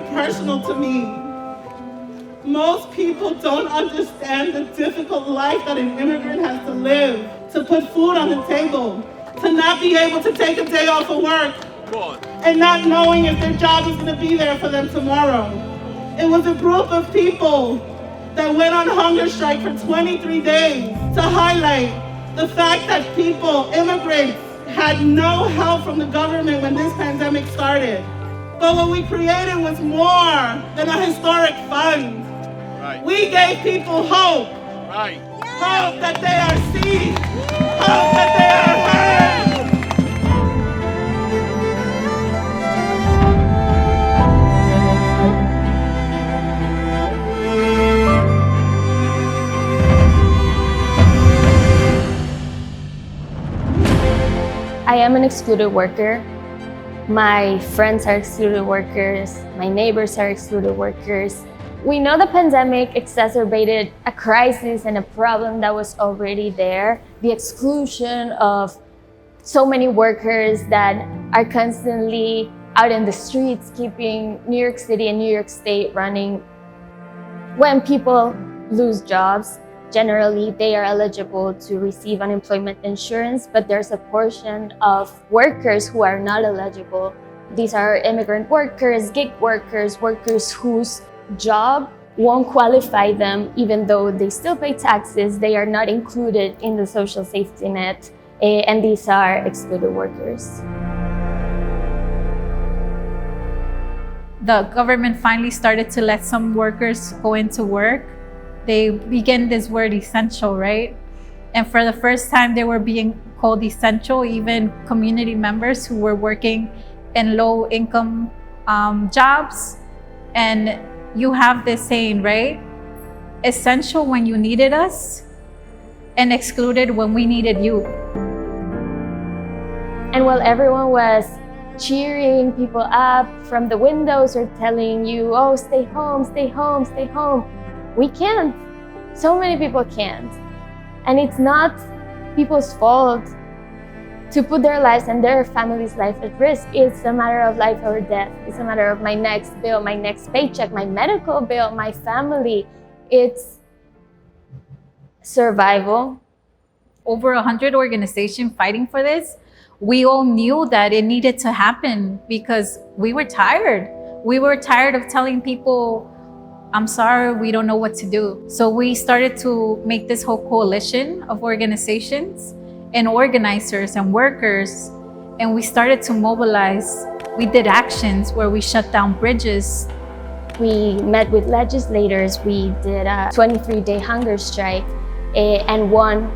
very personal to me. Most people don't understand the difficult life that an immigrant has to live, to put food on the table, to not be able to take a day off of work, and not knowing if their job is going to be there for them tomorrow. It was a group of people that went on hunger strike for 23 days to highlight the fact that people, immigrants, had no help from the government when this pandemic started. But what we created was more than a historic fund. Right. We gave people hope. Right. Hope that they are seen. Hope that they are heard. I am an excluded worker. My friends are excluded workers. My neighbors are excluded workers. We know the pandemic exacerbated a crisis and a problem that was already there. The exclusion of so many workers that are constantly out in the streets, keeping New York City and New York State running. When people lose jobs, generally, they are eligible to receive unemployment insurance, but there's a portion of workers who are not eligible. These are immigrant workers, gig workers, workers whose job won't qualify them, even though they still pay taxes. They are not included in the social safety net, and these are excluded workers. The government finally started to let some workers go into work. They began this word essential, right? And for the first time, they were being called essential, even community members who were working in low-income jobs. And you have this saying, right? Essential when you needed us, and excluded when we needed you. And while everyone was cheering people up from the windows or telling you, oh, stay home, stay home, stay home, we can't. So many people can't. And it's not people's fault to put their lives and their family's life at risk. It's a matter of life or death. It's a matter of my next bill, my next paycheck, my medical bill, my family. It's survival. Over 100 organizations fighting for this. We all knew that it needed to happen because we were tired. We were tired of telling people, I'm sorry, we don't know what to do. So we started to make this whole coalition of organizations and organizers and workers, and we started to mobilize. We did actions where we shut down bridges. We met with legislators. We did a 23-day hunger strike and won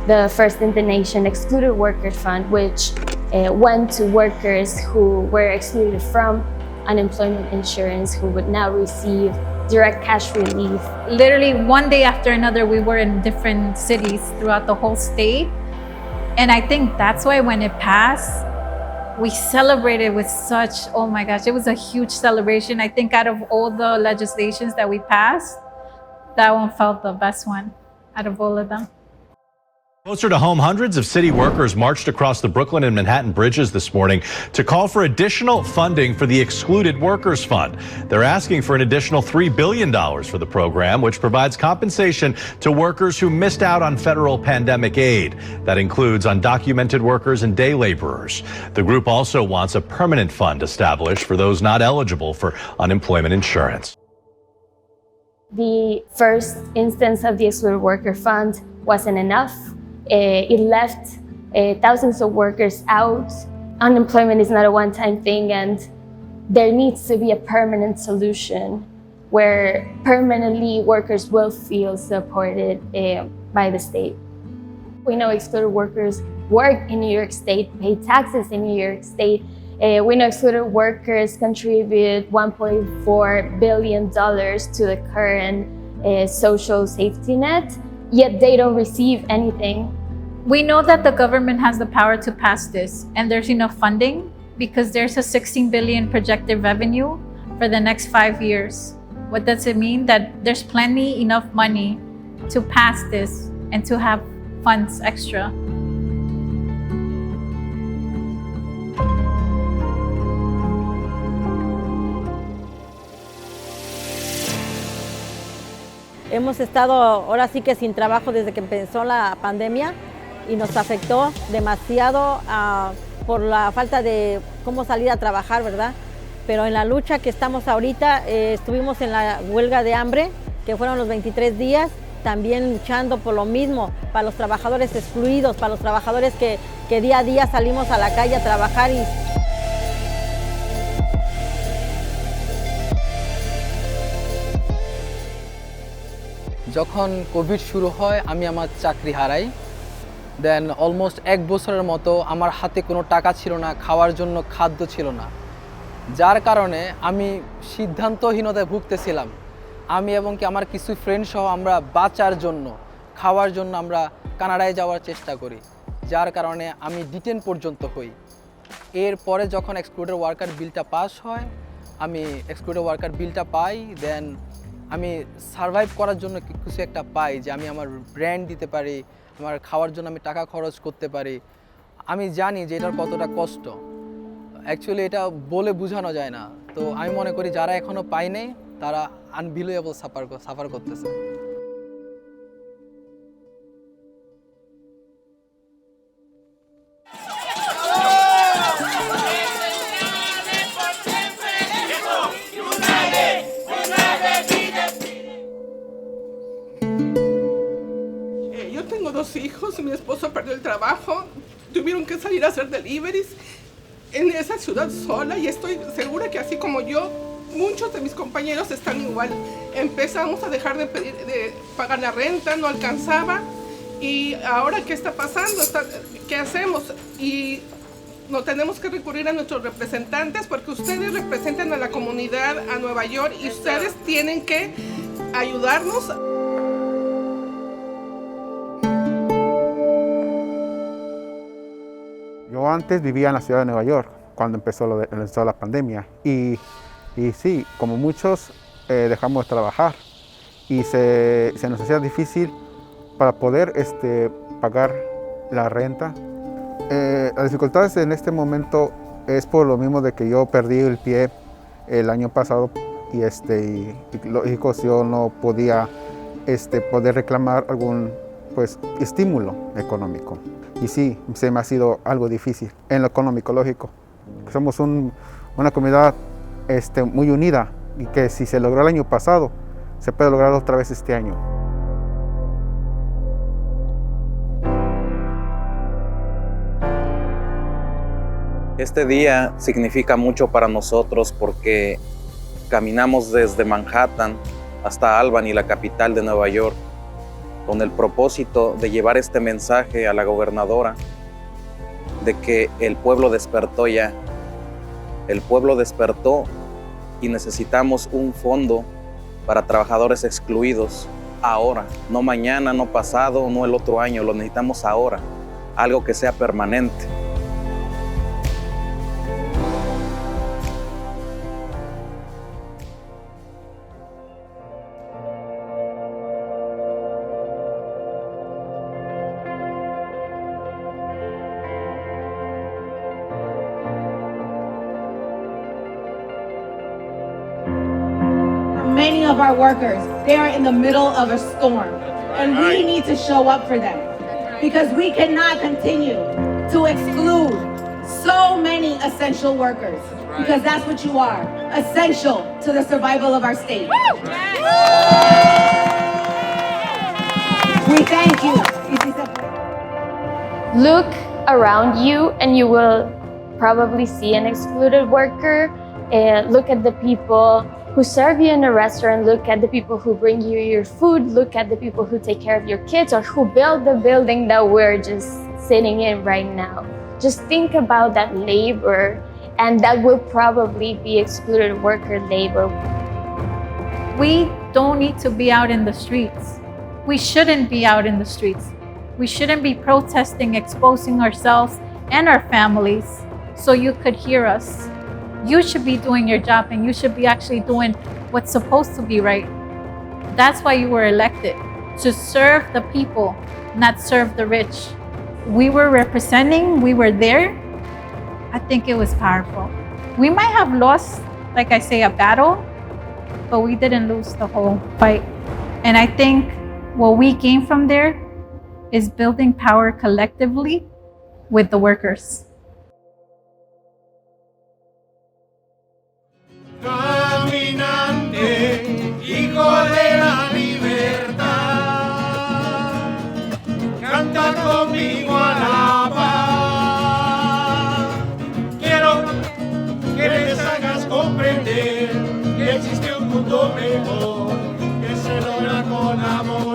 the first in the nation Excluded Workers Fund, which went to workers who were excluded from unemployment insurance, who would now receive direct cash relief. Literally one day after another, we were in different cities throughout the whole state. And I think that's why when it passed, we celebrated with such, oh my gosh, it was a huge celebration. I think out of all the legislations that we passed, that one felt the best one out of all of them. Closer to home, hundreds of city workers marched across the Brooklyn and Manhattan bridges this morning to call for additional funding for the Excluded Workers Fund. They're asking for an additional $3 billion for the program, which provides compensation to workers who missed out on federal pandemic aid. That includes undocumented workers and day laborers. The group also wants a permanent fund established for those not eligible for unemployment insurance. The first instance of the Excluded Worker Fund wasn't enough. It left thousands of workers out. Unemployment is not a one-time thing, and there needs to be a permanent solution where permanently workers will feel supported by the state. We know excluded workers work in New York State, pay taxes in New York State. We know excluded workers contribute $1.4 billion to the current social safety net, yet they don't receive anything. We know that the government has the power to pass this, and there's enough funding because there's a $16 billion projected revenue for the next 5 years. What does it mean? That there's plenty enough money to pass this and to have funds extra. Hemos estado ahora sí que sin trabajo desde que empezó la pandemia y nos afectó demasiado por la falta de cómo salir a trabajar, ¿verdad? Pero en la lucha que estamos ahorita, estuvimos en la huelga de hambre, que fueron los 23 días, también luchando por lo mismo, para los trabajadores excluidos, para los trabajadores que día a día salimos a la calle a trabajar. যখন Covid শুরু হয় আমি আমার চাকরি হারাই দেন almost 1 বছরের মতো আমার হাতে কোনো টাকা ছিল না, খাওয়ার জন্য খাদ্য ছিল না, যার কারণে আমি সিদ্ধান্তহীনতায় ভুগতেছিলাম। আমি এবং কি আমার কিছু ফ্রেন্ড সহ আমরা বাঁচার জন্য, খাওয়ার জন্য আমরা কানাডায় যাওয়ার চেষ্টা করি, যার কারণে আমি ডিটেন পর্যন্ত হই। এরপরে যখন এক্সক্লুডেড ওয়ার্কার বিলটা পাস হয়, আমি এক্সক্লুডেড ওয়ার্কার বিলটা পাই, দেন আমি সারভাইভ করার জন্য কিছু একটা পাই যে আমি আমার ব্র্যান্ড দিতে পারি, আমার খাওয়ার জন্য আমি টাকা খরচ করতে পারি। আমি জানি যে এটার কতটা কষ্ট, অ্যাকচুয়ালি এটা বলে বোঝানো যায় না। তো আমি মনে করি যারা এখনও পায় নাই তারা আনবিলিভেবল সাফার করতেছে। Yo tengo 2 hijos, mi esposo perdió el trabajo, tuvieron que salir a hacer deliveries en esa ciudad sola y estoy segura que así como yo, muchos de mis compañeros están igual. Empezamos a dejar de pagar la renta, no alcanzaba y ahora ¿qué está pasando? ¿Qué hacemos? Y no tenemos que recurrir a nuestros representantes porque ustedes representan a la comunidad, a Nueva York y ustedes tienen que ayudarnos. Yo antes vivía en la ciudad de Nueva York cuando empezó la pandemia y sí, como muchos dejamos de trabajar y se nos hacía difícil para poder pagar la renta. Las dificultades en este momento es por lo mismo de que yo perdí el pie el año pasado y lógico yo no podía poder reclamar algún estímulo económico. Y sí, se me ha sido algo difícil en lo económico, lógico. Somos una comunidad muy unida y que si se logró el año pasado, se puede lograr otra vez este año. Este día significa mucho para nosotros porque caminamos desde Manhattan hasta Albany, la capital de Nueva York, con el propósito de llevar este mensaje a la gobernadora de que el pueblo despertó ya. El pueblo despertó y necesitamos un fondo para trabajadores excluidos ahora, no mañana, no pasado, no el otro año, lo necesitamos ahora, algo que sea permanente. Many of our workers, they are in the middle of a storm, and we need to show up for them because we cannot continue to exclude so many essential workers because that's what you are, essential to the survival of our state. We thank you. Look around you and you will probably see an excluded worker. Look at the people who serve you in a restaurant, look at the people who bring you your food, look at the people who take care of your kids or who build the building that we're just sitting in right now. Just think about that labor, and that will probably be excluded worker labor. We don't need to be out in the streets. We shouldn't be out in the streets. We shouldn't be protesting, exposing ourselves and our families so you could hear us. You should be doing your job and you should be actually doing what's supposed to be right. That's why you were elected, to serve the people, not serve the rich. We were representing, we were there. I think it was powerful. We might have lost, like I say, a battle, but we didn't lose the whole fight. And I think what we gain from there is building power collectively with the workers. Caminante, hijo de la libertad, canta conmigo a la paz. Quiero que les hagas comprender que existe un mundo mejor, que se logra con amor.